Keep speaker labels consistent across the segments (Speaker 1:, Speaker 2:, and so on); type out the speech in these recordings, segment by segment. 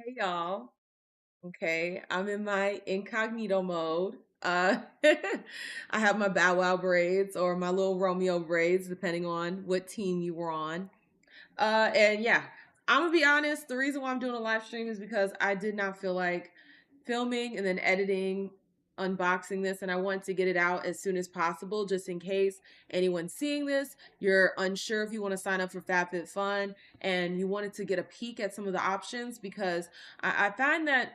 Speaker 1: Hey y'all. Okay, I'm in my incognito mode. I have my Bow Wow braids or my little Romeo braids, depending on what team you were on. And yeah, I'm gonna be honest. The reason why I'm doing a live stream is because I did not feel like filming and then editing, unboxing this, and I want to get it out as soon as possible, just in case anyone's seeing this. You're unsure if you want to sign up for FabFitFun and you wanted to get a peek at some of the options because I find that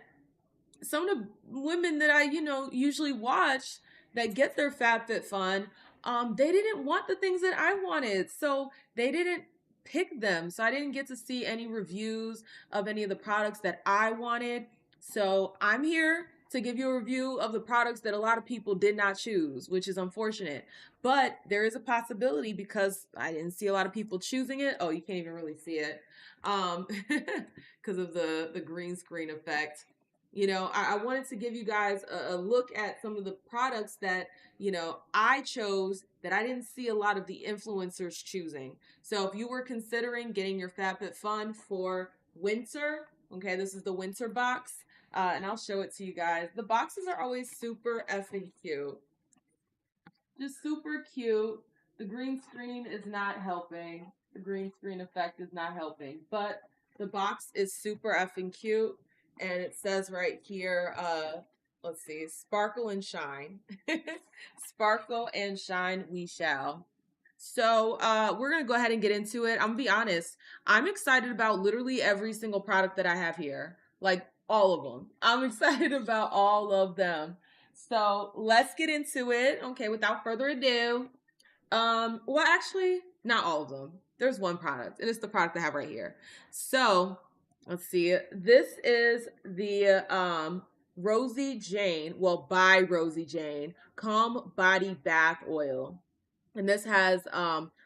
Speaker 1: some of the women that I, usually watch that get their FabFitFun, they didn't want the things that I wanted. So they didn't pick them. So I didn't get to see any reviews of any of the products that I wanted. So I'm here to give you a review of the products that a lot of people did not choose, which is unfortunate. But there is a possibility because I didn't see a lot of people choosing it. Oh, you can't even really see it. Because of the green screen effect. I wanted to give you guys a look at some of the products that, I chose that I didn't see a lot of the influencers choosing. So if you were considering getting your FabFitFun for winter, okay, this is the winter box, and I'll show it to you guys. The boxes are always super effing cute. Just super cute. The green screen is not helping. The green screen effect is not helping, but the box is super effing cute. And it says right here, let's see, sparkle and shine. Sparkle and shine we shall. So we're gonna go ahead and get into it. I'm gonna be honest, I'm excited about literally every single product that I have here. Like all of them. I'm excited about all of them. So let's get into it. Okay, without further ado. Well, actually, not all of them. There's one product, and it's the product I have right here. So let's see. This is the Rosie Jane, well, by Rosie Jane, Calm Body Bath Oil. And this has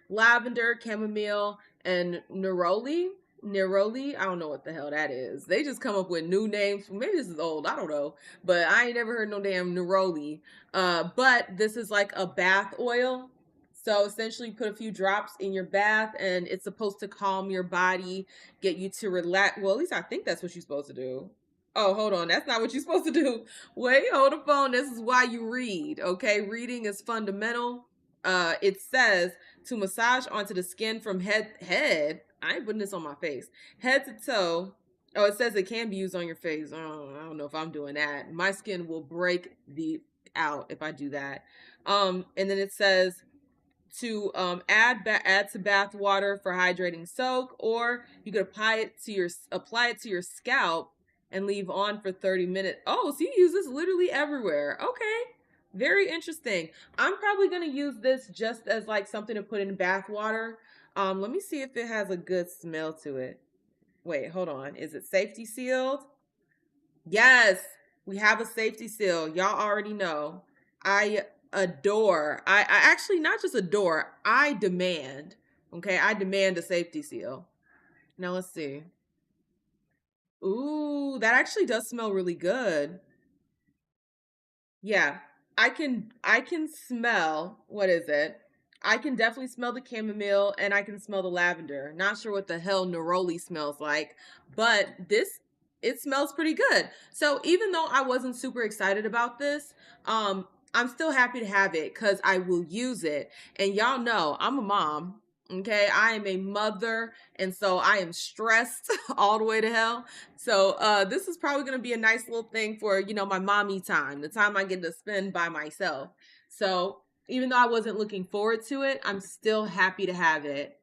Speaker 1: lavender, chamomile, and neroli. Neroli, I don't know what the hell that is. They just come up with new names. Maybe this is old, I don't know. But I ain't never heard no damn neroli. But this is like a bath oil. So essentially, you put a few drops in your bath, and it's supposed to calm your body, get you to relax. Well, at least I think that's what you're supposed to do. Oh, hold on. That's not what you're supposed to do. Wait, hold the phone. This is why you read. Okay, reading is fundamental. It says to massage onto the skin from head. I ain't putting this on my face. Head to toe. Oh, it says it can be used on your face. Oh, I don't know if I'm doing that. My skin will break the out if I do that. And then it says to add to bath water for hydrating soak, or you could apply it to your scalp and leave on for 30 minutes. Oh, so you use this literally everywhere. Okay. Very interesting. I'm probably going to use this just as like something to put in bath water. Let me see if it has a good smell to it. Wait, hold on. Is it safety sealed? Yes, we have a safety seal. Y'all already know. I adore. I actually not just adore, I demand. Okay, I demand a safety seal. Now let's see. Ooh, that actually does smell really good. Yeah. I can smell, what is it? I can definitely smell the chamomile and I can smell the lavender. Not sure what the hell neroli smells like, but this it smells pretty good. So even though I wasn't super excited about this, I'm still happy to have it cuz I will use it. And y'all know, I'm a mom. Okay, I am a mother, and so I am stressed all the way to hell. So this is probably going to be a nice little thing for, my mommy time, the time I get to spend by myself. So even though I wasn't looking forward to it, I'm still happy to have it.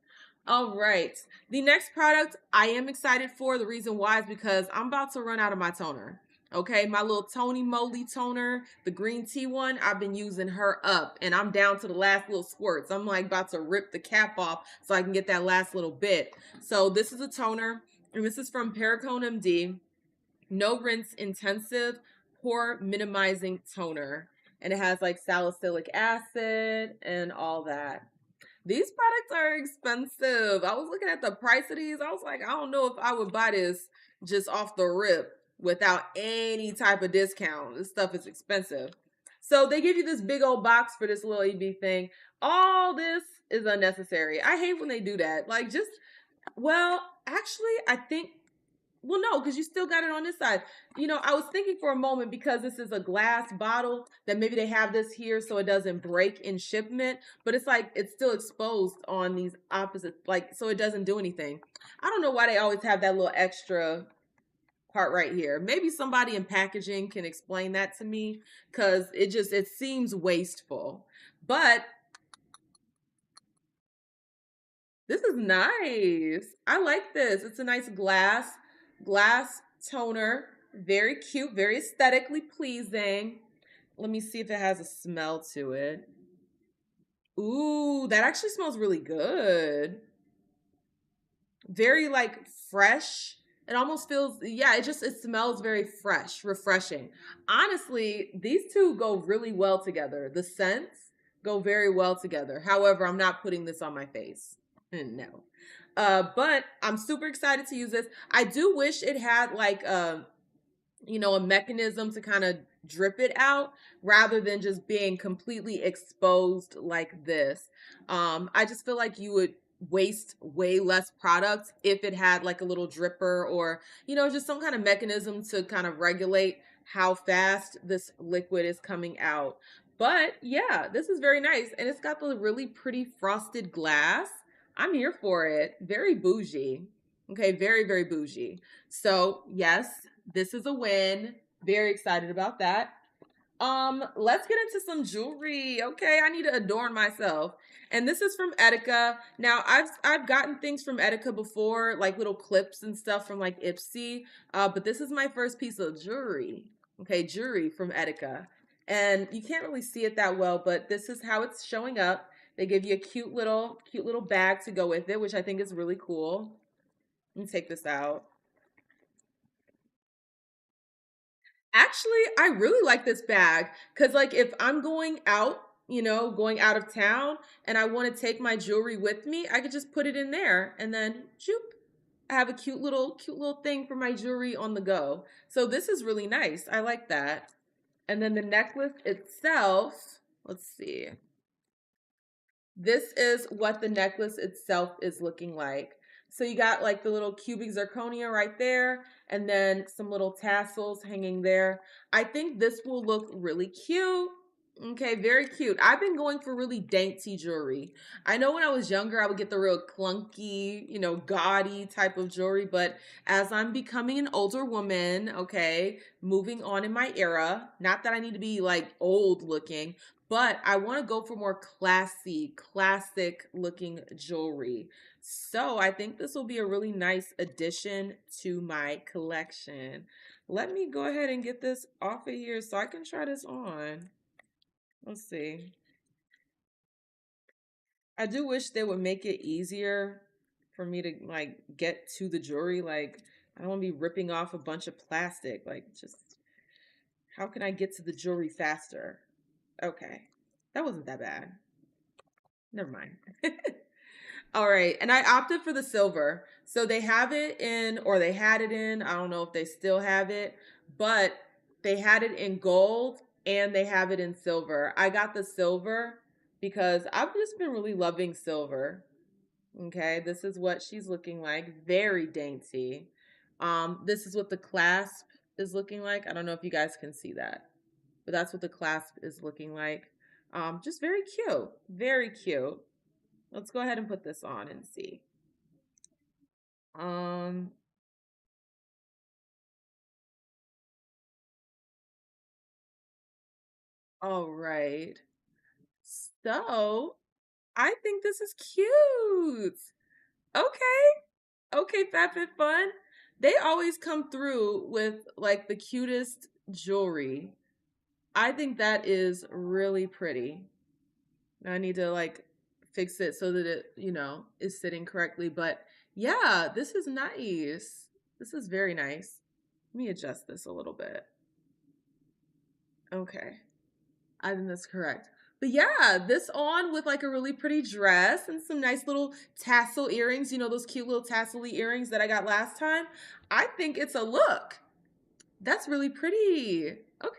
Speaker 1: All right. The next product I am excited for. The reason why is because I'm about to run out of my toner. Okay, my little Tony Moly toner, the green tea one, I've been using her up and I'm down to the last little squirts. I'm like about to rip the cap off so I can get that last little bit. So this is a toner, and this is from Pericone MD. No rinse intensive pore minimizing toner. And it has like salicylic acid and all that. These products are expensive. I was looking at the price of these. I was like, I don't know if I would buy this just off the rip without any type of discount. This stuff is expensive. So they give you this big old box for this little EB thing. All this is unnecessary. I hate when they do that. Like, just, well, actually, I think Well, no, because you still got it on this side. I was thinking for a moment because this is a glass bottle that maybe they have this here so it doesn't break in shipment, but it's like it's still exposed on these opposite, like, so it doesn't do anything. I don't know why they always have that little extra part right here. Maybe somebody in packaging can explain that to me because it seems wasteful. But this is nice. I like this. It's a nice glass toner. Very cute, very aesthetically pleasing. Let me see if it has a smell to it. Ooh, that actually smells really good. Very like fresh. It almost feels, yeah, it smells very fresh, refreshing. Honestly, these two go really well together. The scents go very well together. However, I'm not putting this on my face. No. But I'm super excited to use this. I do wish it had like a mechanism to kind of drip it out rather than just being completely exposed like this. I just feel like you would waste way less product if it had like a little dripper or just some kind of mechanism to kind of regulate how fast this liquid is coming out. But yeah, this is very nice, and it's got the really pretty frosted glass. I'm here for it. Very bougie. Okay, very, very bougie. So yes, this is a win. Very excited about that. Let's get into some jewelry. Okay, I need to adorn myself. And this is from Etika. Now, I've gotten things from Etika before, like little clips and stuff from like Ipsy. But this is my first piece of jewelry. Okay, jewelry from Etika. And you can't really see it that well, but this is how it's showing up. They give you a cute little bag to go with it, which I think is really cool. Let me take this out. Actually, I really like this bag because, like, if I'm going out, going out of town and I want to take my jewelry with me, I could just put it in there and then shoop. I have a cute little thing for my jewelry on the go. So this is really nice. I like that. And then the necklace itself, let's see. This is what the necklace itself is looking like. So you got like the little cubic zirconia right there, and then some little tassels hanging there. I think this will look really cute. Okay, very cute. I've been going for really dainty jewelry. I know when I was younger, I would get the real clunky, gaudy type of jewelry, but as I'm becoming an older woman, okay, moving on in my era, not that I need to be like old looking, but I want to go for more classy, classic looking jewelry. So I think this will be a really nice addition to my collection. Let me go ahead and get this off of here so I can try this on. Let's see. I do wish they would make it easier for me to like get to the jewelry. Like, I don't want to be ripping off a bunch of plastic. Like, just how can I get to the jewelry faster? Okay. That wasn't that bad. Never mind. All right. And I opted for the silver. So they have it in, or they had it in, I don't know if they still have it, but they had it in gold and they have it in silver. I got the silver because I've just been really loving silver. Okay. This is what she's looking like. Very dainty. This is what the clasp is looking like. I don't know if you guys can see that, but that's what the clasp is looking like. Just very cute. Very cute. Let's go ahead and put this on and see. Um, all right. So I think this is cute. Okay. Okay, FabFitFun. They always come through with like the cutest jewelry. I think that is really pretty. I need to like fix it so that it, is sitting correctly. But yeah, this is nice. This is very nice. Let me adjust this a little bit. Okay. I think that's correct. But yeah, this on with like a really pretty dress and some nice little tassel earrings, those cute little tassel-y earrings that I got last time. I think it's a look. That's really pretty. Okay.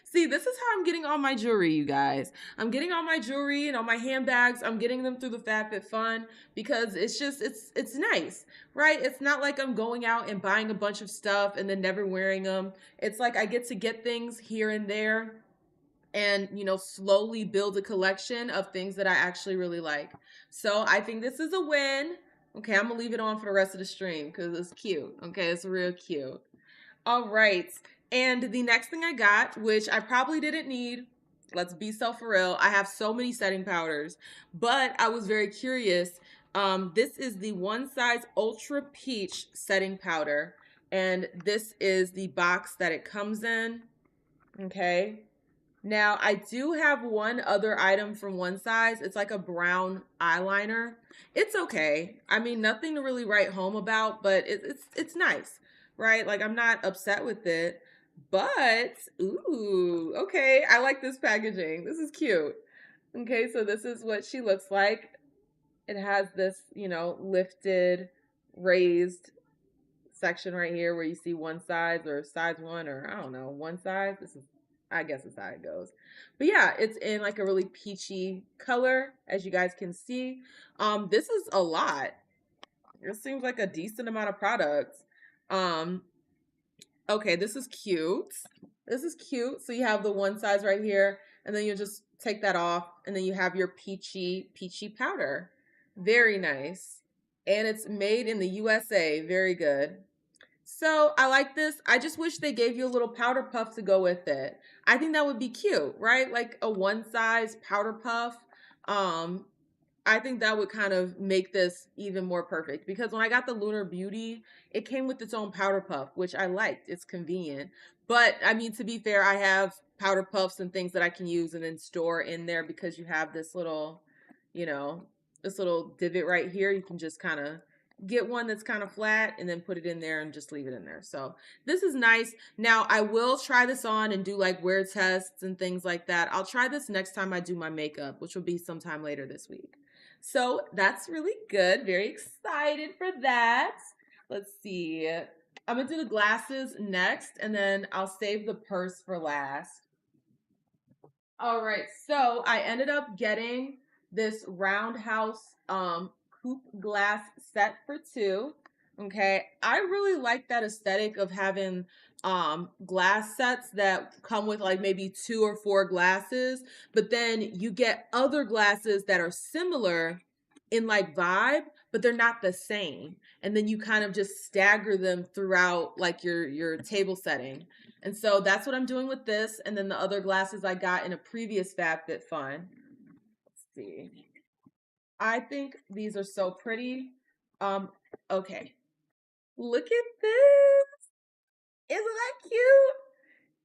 Speaker 1: See, this is how I'm getting all my jewelry, you guys. I'm getting all my jewelry and all my handbags. I'm getting them through the FabFitFun because it's just it's nice, right? It's not like I'm going out and buying a bunch of stuff and then never wearing them. It's like I get to get things here and there and slowly build a collection of things that I actually really like. So I think this is a win. Okay, I'm gonna leave it on for the rest of the stream because it's cute. Okay, it's real cute. All right. And the next thing I got, which I probably didn't need, let's be so for real. I have so many setting powders, but I was very curious. This is the One Size Ultra Peach setting powder, and this is the box that it comes in. Okay. Now, I do have one other item from One Size. It's like a brown eyeliner. It's okay. I mean, nothing to really write home about, but it's nice, right? Like, I'm not upset with it. But, ooh, okay. I like this packaging. This is cute. Okay, so this is what she looks like. It has this, lifted, raised section right here where you see one size or size one, or I don't know, one size. This is, I guess it's how it goes. But yeah, it's in like a really peachy color, as you guys can see. This is a lot. It seems like a decent amount of products. Okay, this is cute. This is cute. So you have the one size right here, and then you just take that off, and then you have your peachy powder. Very nice. And it's made in the USA. Very good. So I like this. I just wish they gave you a little powder puff to go with it. I think that would be cute, right? Like a one size powder puff. I think that would kind of make this even more perfect because when I got the Lunar Beauty, it came with its own powder puff, which I liked. It's convenient. But I mean, to be fair, I have powder puffs and things that I can use and then store in there because you have this little, this little divot right here. You can just kind of get one that's kind of flat and then put it in there and just leave it in there. So this is nice. Now I will try this on and do like wear tests and things like that. I'll try this next time I do my makeup, which will be sometime later this week. So that's really good. Very excited for that. Let's see. I'm going to do the glasses next, and then I'll save the purse for last. All right. So I ended up getting this roundhouse coupe glass set for 2. Okay. I really like that aesthetic of having glass sets that come with like maybe 2 or 4 glasses, but then you get other glasses that are similar in like vibe, but they're not the same. And then you kind of just stagger them throughout like your table setting. And so that's what I'm doing with this. And then the other glasses I got in a previous FabFitFun. Let's see. I think these are so pretty. Okay. Look at this. Isn't that cute?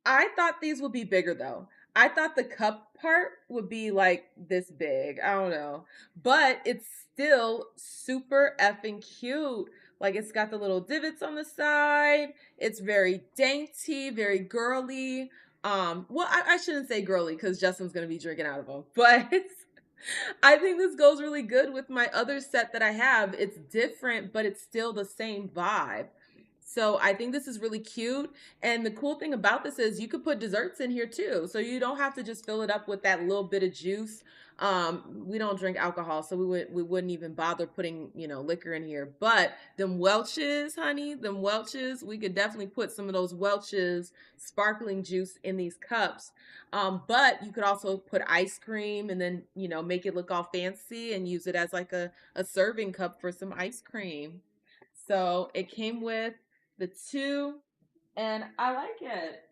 Speaker 1: I thought these would be bigger though. I thought the cup part would be like this big. I don't know. But it's still super effing cute. Like it's got the little divots on the side. It's very dainty, very girly. Well, I shouldn't say girly because Justin's gonna be drinking out of them. But I think this goes really good with my other set that I have. It's different, but it's still the same vibe. So I think this is really cute. And the cool thing about this is you could put desserts in here too. So you don't have to just fill it up with that little bit of juice. We don't drink alcohol, so we wouldn't even bother putting, liquor in here. But them Welch's, honey, them Welch's, we could definitely put some of those Welch's sparkling juice in these cups. But you could also put ice cream and then, make it look all fancy and use it as like a serving cup for some ice cream. So it came with the 2, and I like it.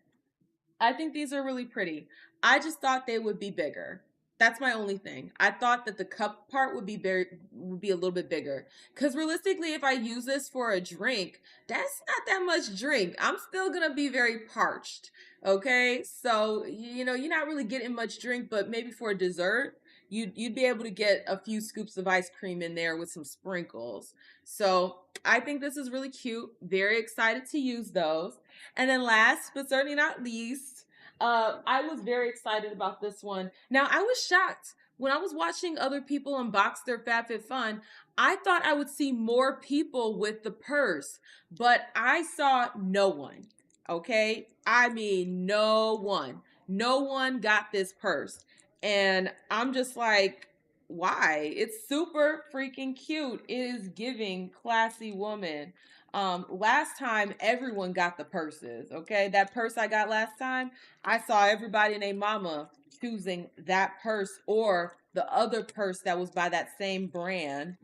Speaker 1: I think these are really pretty. I just thought they would be bigger. That's my only thing. I thought that the cup part would be a little bit bigger. Because realistically, if I use this for a drink, that's not that much drink. I'm still gonna be very parched. Okay, so you're not really getting much drink, but maybe for a dessert, you'd be able to get a few scoops of ice cream in there with some sprinkles. So I think this is really cute. Very excited to use those. And then last but certainly not least, I was very excited about this one. Now I was shocked when I was watching other people unbox their FabFitFun. I thought I would see more people with the purse, but I saw no one. Okay, I mean no one. No one got this purse. And I'm just like, why? It's super freaking cute. It is giving classy woman. Last time everyone got the purses, okay? That purse I got last time, I saw everybody and their mama choosing that purse or the other purse that was by that same brand.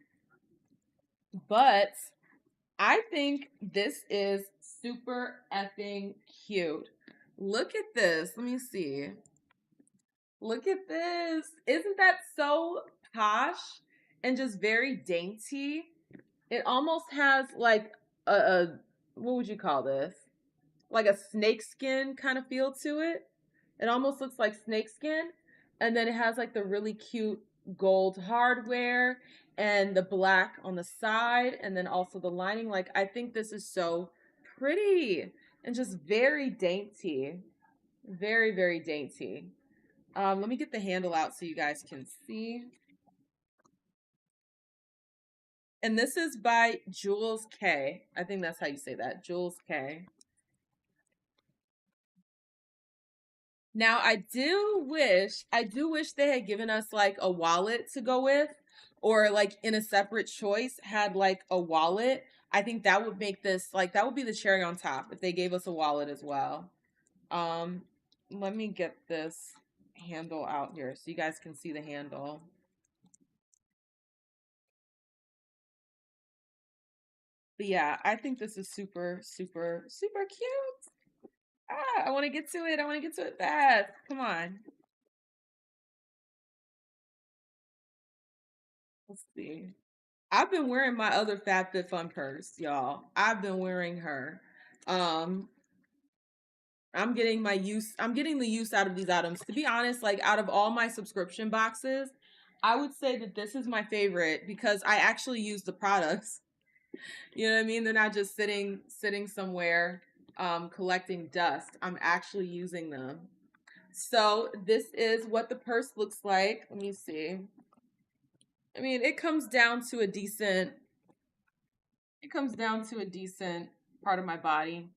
Speaker 1: But I think this is super effing cute. Look at this. Let me see. Look at this. Isn't that so posh and just very dainty? It almost has like a what would you call this? Like a snakeskin kind of feel to it. It almost looks like snakeskin. And then it has like the really cute gold hardware and the black on the side and then also the lining. Like, I think this is so pretty and just very dainty. Very, very dainty. Let me get the handle out so you guys can see. And this is by Jules K. I think that's how you say that, Jules K. Now I do wish they had given us like a wallet to go with, or like in a separate choice had like a wallet. I think that would make this like that would be the cherry on top if they gave us a wallet as well. Um, Let me get this handle out here so you guys can see the handle. But yeah, I think this is super, super, super cute. I want to get to it. I want to get to it fast. Come on. Let's see. I've been wearing my other FabFitFun purse, y'all. I've been wearing her. Um, I'm getting the use out of these items. To be honest, like out of all my subscription boxes, I would say that this is my favorite because I actually use the products. You know what I mean? They're not just sitting somewhere collecting dust. I'm actually using them. So this is what the purse looks like. Let me see. I mean, it comes down to a decent part of my body.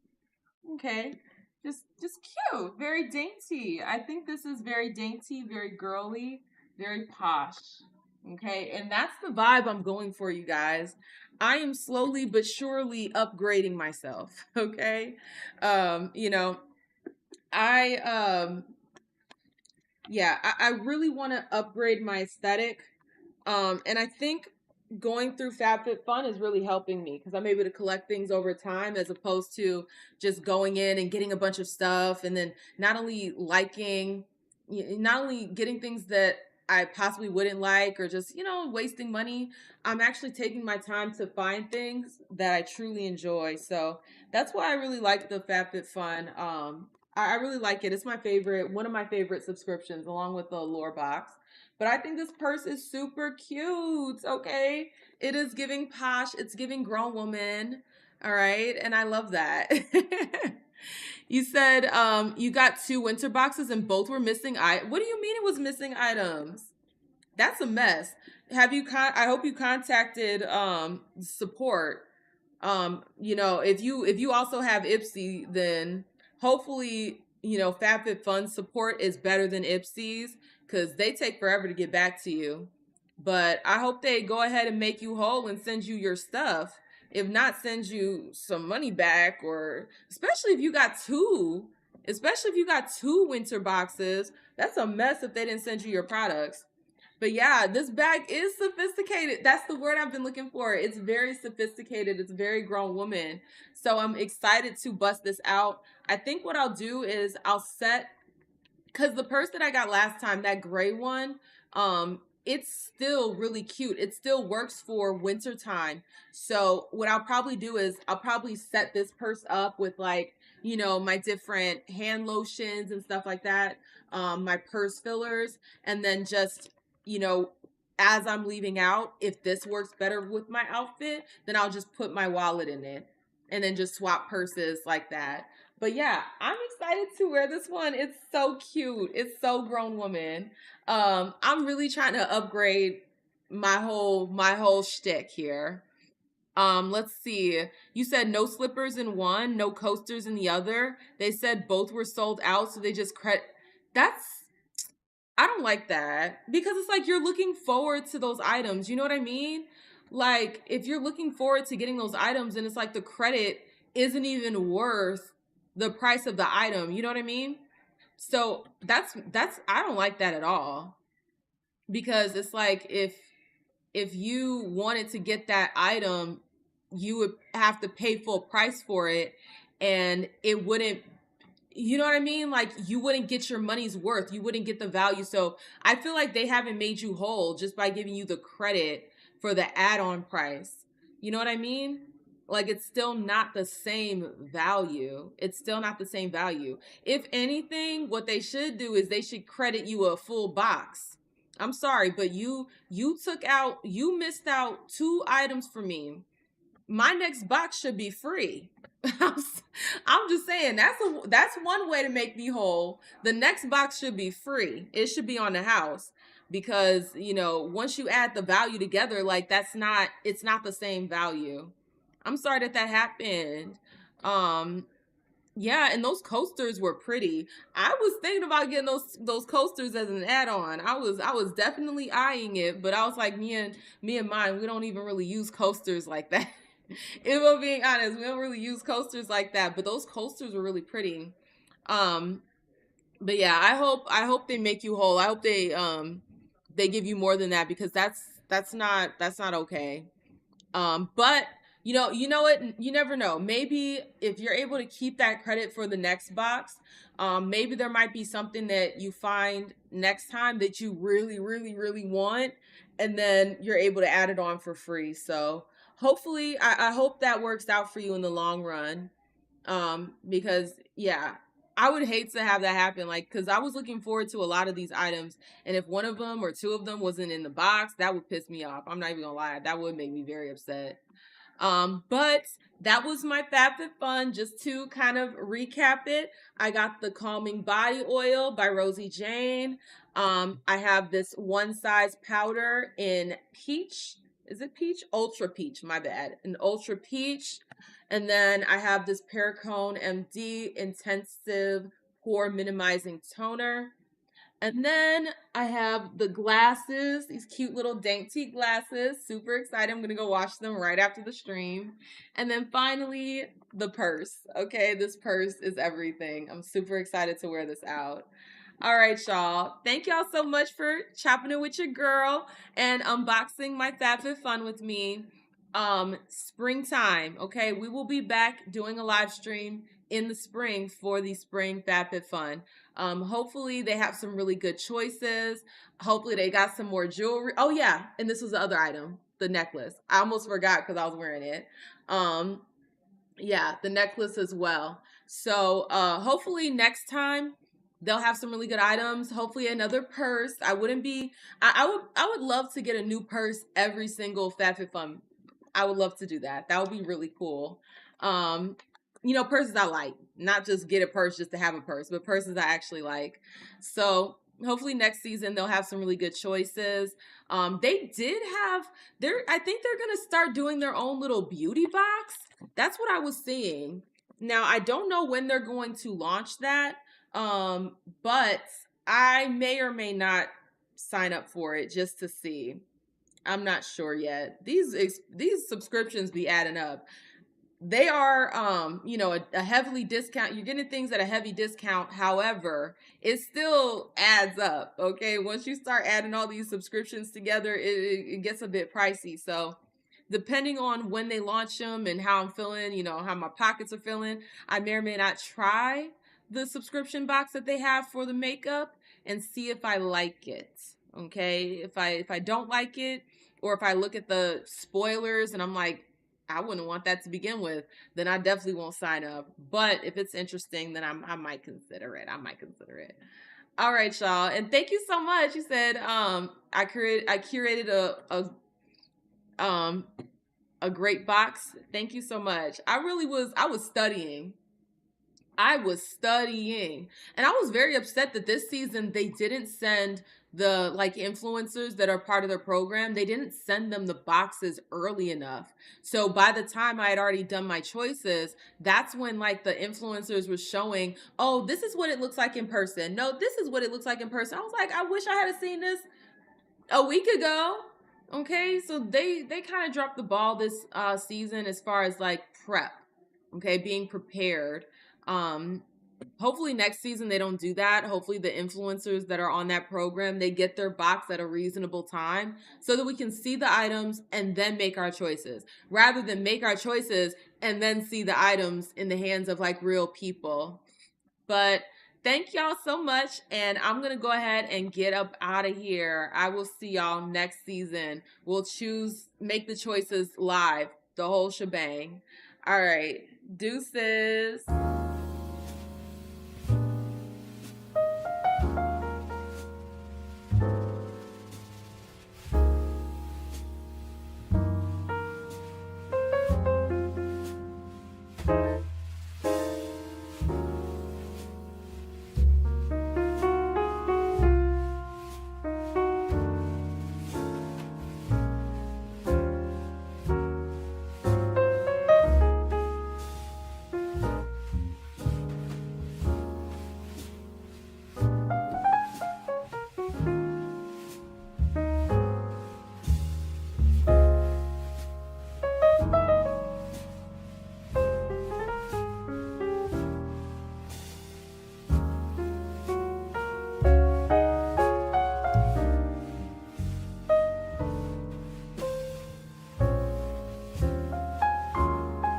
Speaker 1: Okay. Just cute, very dainty. I think this is very dainty, very girly, very posh. Okay? And that's the vibe I'm going for, you guys. I am slowly but surely upgrading myself, okay? You know, I yeah, I really want to upgrade my aesthetic. And I think going through FabFitFun is really helping me because I'm able to collect things over time as opposed to just going in and getting a bunch of stuff and then not only getting things that I possibly wouldn't like or just, wasting money. I'm actually taking my time to find things that I truly enjoy. So that's why I really like the FabFitFun. I really like it. It's my favorite, one of my favorite subscriptions along with the Allure box. But I think this purse is super cute, okay? It is giving posh, it's giving grown woman, all right? And I love that. You said you got 2 winter boxes and both were missing. What do you mean it was missing items? That's a mess. I hope you contacted support. If you also have Ipsy, then hopefully, FabFitFun support is better than Ipsy's because they take forever to get back to you. But I hope they go ahead and make you whole and send you your stuff. If not, send you some money back, or especially if you got two winter boxes, that's a mess if they didn't send you your products. But yeah, this bag is sophisticated. That's the word I've been looking for. It's very sophisticated. It's very grown woman. So I'm excited to bust this out. I think what I'll do is because the purse that I got last time, that gray one, it's still really cute. It still works for winter time. So what I'll probably do is I'll probably set this purse up with like, my different hand lotions and stuff like that, my purse fillers, and then just, you know, as I'm leaving out, if this works better with my outfit, then I'll just put my wallet in it and then just swap purses like that. But yeah, I'm excited to wear this one. It's so cute. It's so grown woman. I'm really trying to upgrade my whole shtick here. Let's see. You said no slippers in one, no coasters in the other. They said both were sold out, so That's I don't like that because it's like you're looking forward to those items. You know what I mean? Like if you're looking forward to getting those items and it's like the credit isn't even worth the price of the item. You know what I mean? So that's I don't like that at all because it's like if you wanted to get that item, you would have to pay full price for it and it wouldn't, you know what I mean? Like you wouldn't get your money's worth. You wouldn't get the value. So I feel like they haven't made you whole just by giving you the credit for the add-on price. You know what I mean? Like it's still not the same value. It's still not the same value. If anything, what they should do is they should credit you a full box. I'm sorry, but you missed out 2 items for me. My next box should be free. I'm just saying that's one way to make me whole. The next box should be free. It should be on the house because, once you add the value together, like it's not the same value. I'm sorry that happened. Um yeah, and those coasters were pretty. I was thinking about getting those coasters as an add-on. I was definitely eyeing it, but I was like, me and mine, we don't even really use coasters like that. If I'm being honest, we don't really use coasters like that. But those coasters were really pretty. Um, but yeah, I hope they make you whole. I hope they give you more than that because that's not okay. But you know what? You never know. Maybe if you're able to keep that credit for the next box, maybe there might be something that you find next time that you really, really, really want, and then you're able to add it on for free. So hopefully, I hope that works out for you in the long run. Because yeah, I would hate to have that happen. Like, because I was looking forward to a lot of these items, and if one of them or two of them wasn't in the box, that would piss me off. I'm not even gonna lie, that would make me very upset. But that was my FabFitFun. Just to kind of recap it, I got the Calming Body Oil by Rosie Jane. I have this one size powder in peach. Is it peach? Ultra peach, my bad. An ultra peach. And then I have this Pericone MD Intensive Pore Minimizing Toner. And then I have the glasses, these cute little dainty glasses. Super excited. I'm going to go wash them right after the stream. And then finally, the purse. Okay, this purse is everything. I'm super excited to wear this out. All right, y'all. Thank y'all so much for chopping it with your girl and unboxing my FabFitFun with me. Springtime. Okay, we will be back doing a live stream in the spring for the spring FabFitFun. Hopefully they have some really good choices. Hopefully they got some more jewelry. Oh yeah, and this was the other item, the necklace. I almost forgot because I was wearing it. Yeah, the necklace as well. So hopefully next time they'll have some really good items. Hopefully another purse. I would love to get a new purse every single FabFitFun. I would love to do that. That would be really cool. Um, purses I like, not just get a purse just to have a purse, but purses I actually like. So hopefully next season they'll have some really good choices. They did have I think they're gonna start doing their own little beauty box. That's what I was seeing. Now I don't know when they're going to launch that. But I may or may not sign up for it just to see. I'm not sure yet. These subscriptions be adding up. They are a heavily discount. You're getting things at a heavy discount. However, it still adds up. Okay, once you start adding all these subscriptions together, it gets a bit pricey. So depending on when they launch them and how I'm feeling, how my pockets are feeling, I may or may not try the subscription box that they have for the makeup and see if I like it. Okay, if I don't like it, or if I look at the spoilers and I'm like, I wouldn't want that to begin with, then I definitely won't sign up. But if it's interesting, then I might consider it. I might consider it. All right, y'all, and thank you so much. You said I curated a great box. Thank you so much. I was studying. I was studying, and I was very upset that this season they didn't send the like influencers that are part of their program, they didn't send them the boxes early enough. So by the time I had already done my choices, that's when like the influencers were showing, oh, this is what it looks like in person. No, this is what it looks like in person. I was like, I wish I had seen this a week ago. Okay, so they kind of dropped the ball this season as far as like prep. Okay, being prepared. Um, hopefully next season they don't do that. Hopefully the influencers that are on that program, they get their box at a reasonable time so that we can see the items and then make our choices, rather than make our choices and then see the items in the hands of like real people. But thank y'all so much, and I'm going to go ahead and get up out of here. I will see y'all next season. We'll make the choices live, the whole shebang. All right, deuces.